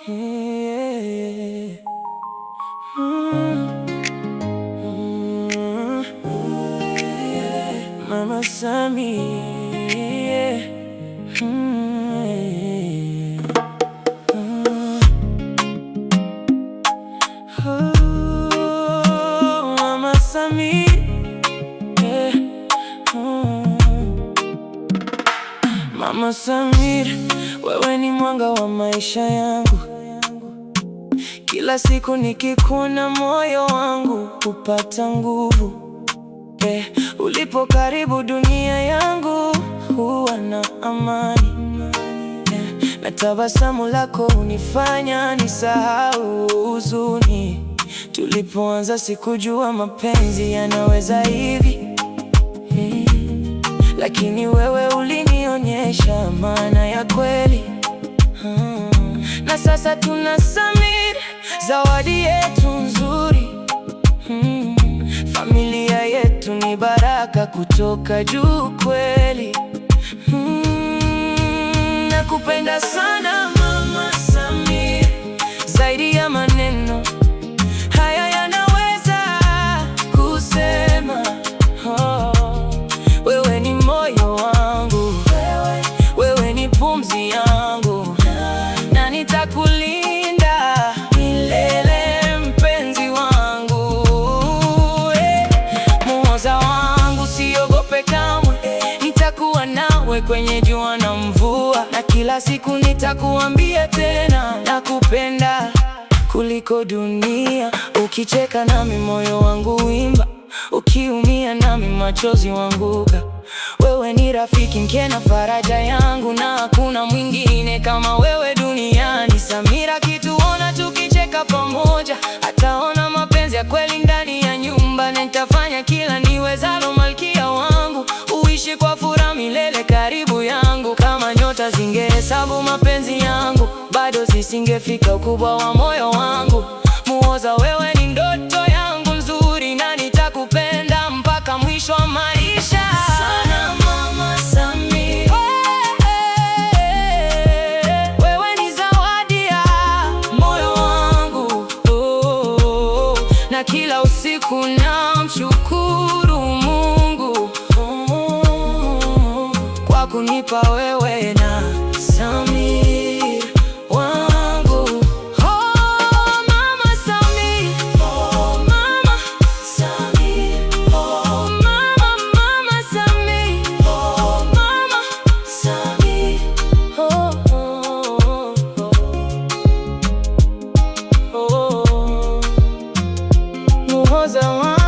Yeah. Mm. Mama Samia. Mama Samia. Mama Samia, wewe ni mwanga wa maisha yangu. Kila siku nikikuona moyo wangu hupata nguvu. Ulipo karibu dunia yangu huwa na amani. Na tabasamu lako hunifanya nisahau huzuni. Tulipoanza sikujua mapenzi yanaweza hivi, lakini wewe ulinionyesha maana ya kweli. Na sasa tuna Samia, zawadi yetu nzuri. Familia yetu ni baraka kutoka juu kweli. Nakupenda sana Mama Samia, zaidi ya maneno haya yanaweza kusema. Wewe ni moyo wangu, wewe ni pumzi yangu, na nitakulinda milele mpenzi wangu. Muoza wangu, siogope kamwe, nitakuwa nawe kwenye jua na mvua, na kila siku nitakuambia tena nakupenda kuliko dunia. Ukicheka nami moyo wangu wimba, ukiumia nami machozi wanguka. Wewe ni rafiki mke na faraja yangu, na hakuna mwingine kama wewe duniani. Samia kituona tukicheka pamoja, ataona mapenzi ya kweli ndani ya nyumba. Na nitafanya kila niwezalo malkia wangu, uishi kwa furaha milele karibu yangu. Kama nyota zingehesabu mapenzi yangu, bado zisingefika ukubwa wa moyo wangu. Muoza, wewe ni ndoto yangu nzuri, na nitakupenda mpaka mwisho wa maisha. Sana Mama Samia, wewe ni zawadi ya moyo wangu. Na kila usiku namshukuru Mungu kwa kunipa wewe na Samia wangu. Mama Samia, Mama Samia, Mama Samia, Mama Samia. Muhoza wangu.